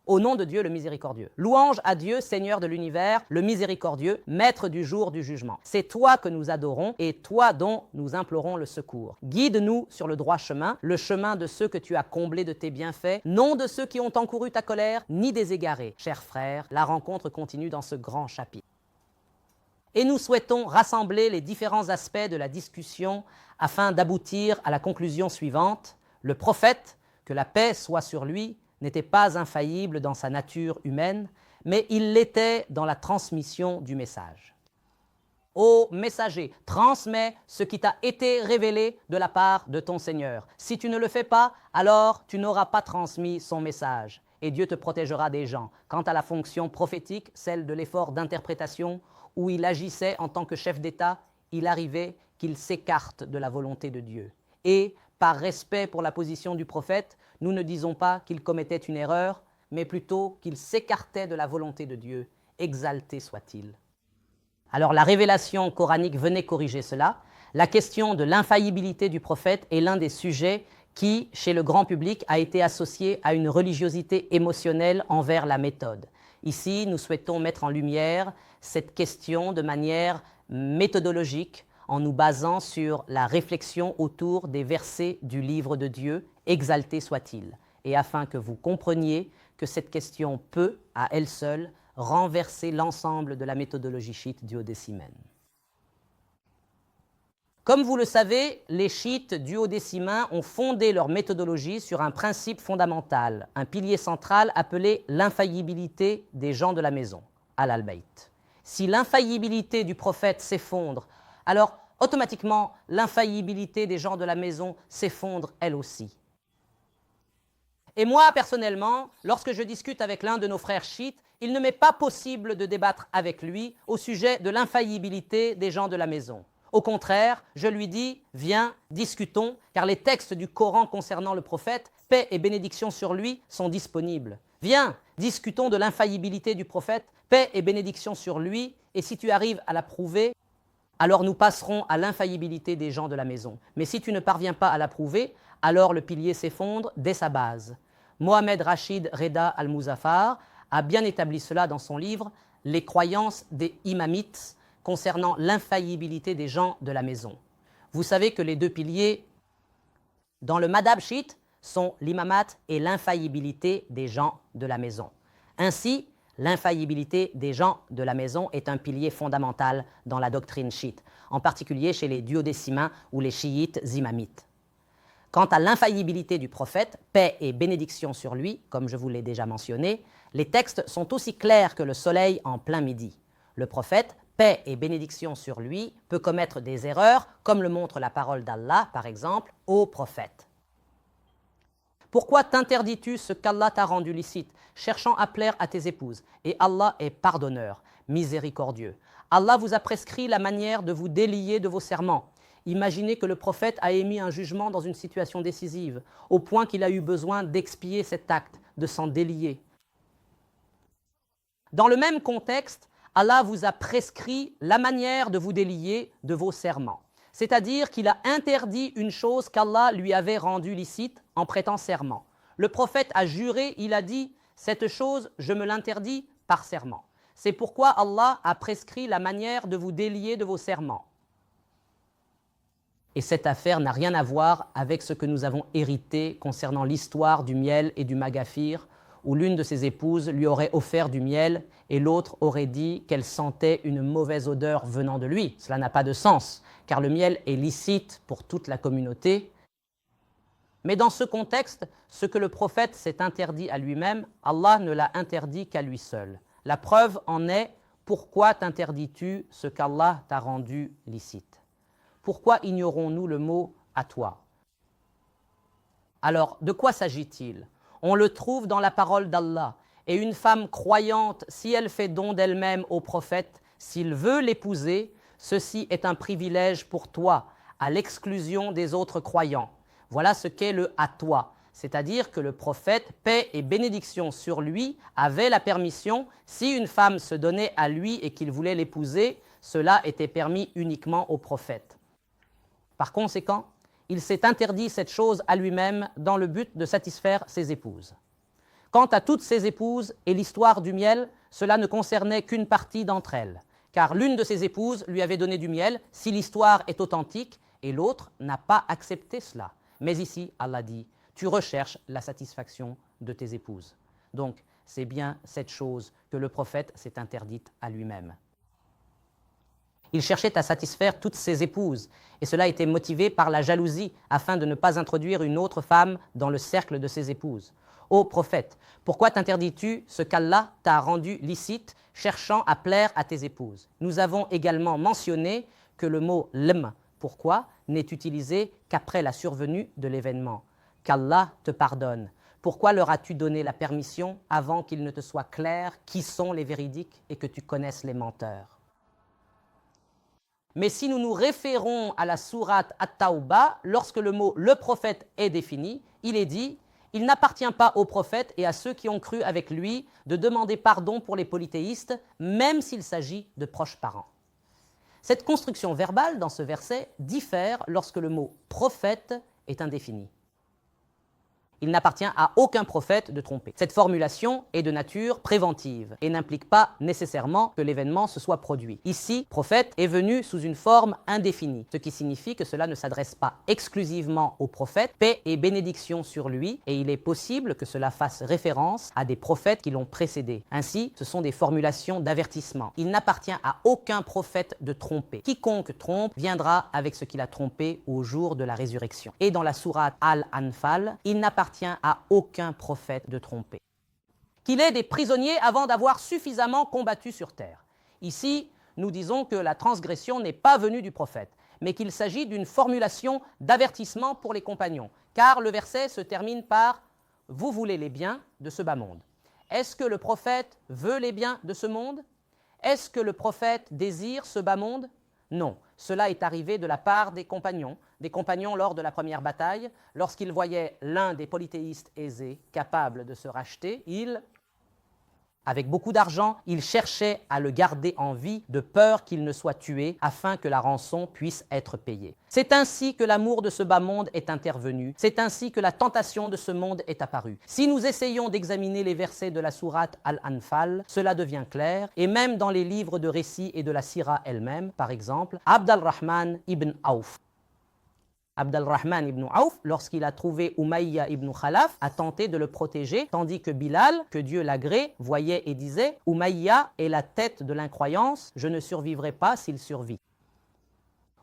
Au nom de Dieu le miséricordieux. Louange à Dieu, Seigneur de l'univers, le miséricordieux, maître du jour du jugement. C'est toi que nous adorons et toi dont nous implorons le secours. Guide-nous sur le droit chemin, le chemin de ceux que tu as comblés de tes bienfaits, non de ceux qui ont encouru ta colère, ni des égarés. Chers frères, la rencontre continue dans ce grand chapitre. Et nous souhaitons rassembler les différents aspects de la discussion afin d'aboutir à la conclusion suivante. Le prophète, que la paix soit sur lui, n'était pas infaillible dans sa nature humaine, mais il l'était dans la transmission du message. Ô messager, transmets ce qui t'a été révélé de la part de ton Seigneur. Si tu ne le fais pas, alors tu n'auras pas transmis son message, et Dieu te protégera des gens. Quant à la fonction prophétique, celle de l'effort d'interprétation, où il agissait en tant que chef d'État, il arrivait qu'il s'écarte de la volonté de Dieu. Et, par respect pour la position du prophète, nous ne disons pas qu'il commettait une erreur, mais plutôt qu'il s'écartait de la volonté de Dieu, exalté soit-il. Alors la révélation coranique venait corriger cela. La question de l'infaillibilité du prophète est l'un des sujets qui, chez le grand public, a été associé à une religiosité émotionnelle envers la méthode. Ici, nous souhaitons mettre en lumière cette question de manière méthodologique, en nous basant sur la réflexion autour des versets du livre de Dieu, exalté soit-il, et afin que vous compreniez que cette question peut, à elle seule, renverser l'ensemble de la méthodologie chiite duodécimaine. Comme vous le savez, les chiites duodécimains ont fondé leur méthodologie sur un principe fondamental, un pilier central appelé l'infaillibilité des gens de la maison, al-Bayt. Si l'infaillibilité du prophète s'effondre, alors automatiquement l'infaillibilité des gens de la maison s'effondre elle aussi. Et moi, personnellement, lorsque je discute avec l'un de nos frères chiites, il ne m'est pas possible de débattre avec lui au sujet de l'infaillibilité des gens de la maison. Au contraire, je lui dis, viens, discutons, car les textes du Coran concernant le prophète, paix et bénédiction sur lui, sont disponibles. Viens, discutons de l'infaillibilité du prophète, paix et bénédiction sur lui, et si tu arrives à la prouver, alors nous passerons à l'infaillibilité des gens de la maison. Mais si tu ne parviens pas à la prouver, alors le pilier s'effondre dès sa base. Mohamed Rachid Reda Al-Muzaffar a bien établi cela dans son livre « Les croyances des imamites » concernant l'infaillibilité des gens de la maison. Vous savez que les deux piliers dans le madhab chiite sont l'imamat et l'infaillibilité des gens de la maison. Ainsi, l'infaillibilité des gens de la maison est un pilier fondamental dans la doctrine chiite, en particulier chez les duodécimains ou les chiites imamites. Quant à l'infaillibilité du prophète, paix et bénédiction sur lui, comme je vous l'ai déjà mentionné, les textes sont aussi clairs que le soleil en plein midi. Le prophète, paix et bénédiction sur lui, peut commettre des erreurs, comme le montre la parole d'Allah, par exemple, au prophète. Pourquoi t'interdis-tu ce qu'Allah t'a rendu licite, cherchant à plaire à tes épouses? Et Allah est pardonneur, miséricordieux. Allah vous a prescrit la manière de vous délier de vos serments. Imaginez que le prophète a émis un jugement dans une situation décisive, au point qu'il a eu besoin d'expier cet acte, de s'en délier. Dans le même contexte, Allah vous a prescrit la manière de vous délier de vos serments. C'est-à-dire qu'il a interdit une chose qu'Allah lui avait rendue licite en prêtant serment. Le prophète a juré, il a dit « cette chose, je me l'interdis par serment ». C'est pourquoi Allah a prescrit la manière de vous délier de vos serments. Et cette affaire n'a rien à voir avec ce que nous avons hérité concernant l'histoire du miel et du magafir, où l'une de ses épouses lui aurait offert du miel et l'autre aurait dit qu'elle sentait une mauvaise odeur venant de lui. Cela n'a pas de sens, car le miel est licite pour toute la communauté. Mais dans ce contexte, ce que le prophète s'est interdit à lui-même, Allah ne l'a interdit qu'à lui seul. La preuve en est, pourquoi t'interdis-tu ce qu'Allah t'a rendu licite? Pourquoi ignorons-nous le mot « à toi » Alors, de quoi s'agit-il? On le trouve dans la parole d'Allah. Et une femme croyante, si elle fait don d'elle-même au prophète, s'il veut l'épouser, ceci est un privilège pour toi, à l'exclusion des autres croyants. Voilà ce qu'est le « à toi », c'est-à-dire que le prophète, paix et bénédiction sur lui, avait la permission, si une femme se donnait à lui et qu'il voulait l'épouser, cela était permis uniquement au prophète. Par conséquent, il s'est interdit cette chose à lui-même dans le but de satisfaire ses épouses. Quant à toutes ses épouses et l'histoire du miel, cela ne concernait qu'une partie d'entre elles, car l'une de ses épouses lui avait donné du miel si l'histoire est authentique, et l'autre n'a pas accepté cela. Mais ici, Allah dit, tu recherches la satisfaction de tes épouses. Donc, c'est bien cette chose que le prophète s'est interdite à lui-même. Il cherchait à satisfaire toutes ses épouses, et cela était motivé par la jalousie, afin de ne pas introduire une autre femme dans le cercle de ses épouses. Ô prophète, pourquoi t'interdis-tu ce qu'Allah t'a rendu licite, cherchant à plaire à tes épouses? Nous avons également mentionné que le mot « lm » pourquoi n'est utilisé qu'après la survenue de l'événement. Qu'Allah te pardonne. Pourquoi leur as-tu donné la permission avant qu'il ne te soit clair qui sont les véridiques et que tu connaisses les menteurs? Mais si nous nous référons à la sourate At-Tawbah, lorsque le mot « le prophète » est défini, il est dit « Il n'appartient pas au prophète et à ceux qui ont cru avec lui de demander pardon pour les polythéistes, même s'il s'agit de proches parents. » Cette construction verbale dans ce verset diffère lorsque le mot « prophète » est indéfini. Il n'appartient à aucun prophète de tromper. Cette formulation est de nature préventive et n'implique pas nécessairement que l'événement se soit produit. Ici, prophète est venu sous une forme indéfinie, ce qui signifie que cela ne s'adresse pas exclusivement au prophète, paix et bénédiction sur lui, et il est possible que cela fasse référence à des prophètes qui l'ont précédé. Ainsi, ce sont des formulations d'avertissement. Il n'appartient à aucun prophète de tromper. Quiconque trompe viendra avec ce qu'il a trompé au jour de la résurrection. Et dans la sourate Al-Anfal, il n'appartient à aucun prophète de tromper. Qu'il ait des prisonniers avant d'avoir suffisamment combattu sur terre. Ici, nous disons que la transgression n'est pas venue du prophète, mais qu'il s'agit d'une formulation d'avertissement pour les compagnons, car le verset se termine par « Vous voulez les biens de ce bas monde ». Est-ce que le prophète veut les biens de ce monde? Est-ce que le prophète désire ce bas monde? Non, cela est arrivé de la part des compagnons lors de la première bataille, lorsqu'ils voyaient l'un des polythéistes aisés, capable de se racheter, avec beaucoup d'argent, ils cherchaient à le garder en vie de peur qu'il ne soit tué afin que la rançon puisse être payée. C'est ainsi que l'amour de ce bas monde est intervenu, c'est ainsi que la tentation de ce monde est apparue. Si nous essayons d'examiner les versets de la sourate Al-Anfal, cela devient clair, et même dans les livres de récits et de la Sira elle-même, par exemple, Abd al-Rahman ibn Auf. Abd al-Rahman ibn Auf, lorsqu'il a trouvé Umayya ibn Khalaf, a tenté de le protéger, tandis que Bilal, que Dieu l'agrée, voyait et disait « Umayya est la tête de l'incroyance, je ne survivrai pas s'il survit. »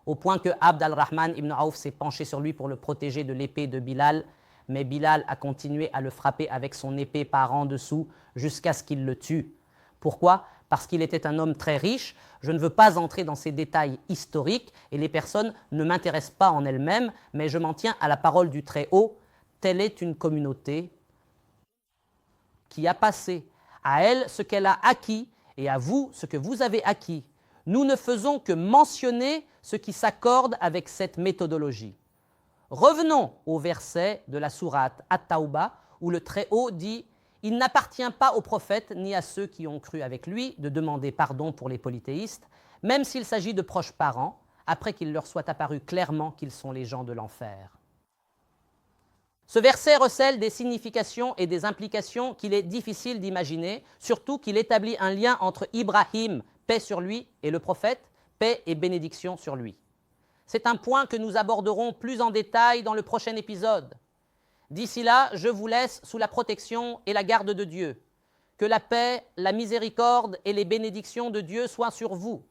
Au point que Abd al-Rahman ibn Auf s'est penché sur lui pour le protéger de l'épée de Bilal, mais Bilal a continué à le frapper avec son épée par en dessous jusqu'à ce qu'il le tue. Pourquoi ? Parce qu'il était un homme très riche. Je ne veux pas entrer dans ces détails historiques et les personnes ne m'intéressent pas en elles-mêmes, mais je m'en tiens à la parole du Très-Haut. Telle est une communauté qui a passé à elle ce qu'elle a acquis et à vous ce que vous avez acquis. Nous ne faisons que mentionner ce qui s'accorde avec cette méthodologie. Revenons au verset de la sourate At-Tawbah où le Très-Haut dit « Il n'appartient pas au prophète ni à ceux qui ont cru avec lui de demander pardon pour les polythéistes, même s'il s'agit de proches parents, après qu'il leur soit apparu clairement qu'ils sont les gens de l'enfer. » Ce verset recèle des significations et des implications qu'il est difficile d'imaginer, surtout qu'il établit un lien entre Ibrahim, paix sur lui, et le prophète, paix et bénédiction sur lui. C'est un point que nous aborderons plus en détail dans le prochain épisode. D'ici là, je vous laisse sous la protection et la garde de Dieu. Que la paix, la miséricorde et les bénédictions de Dieu soient sur vous.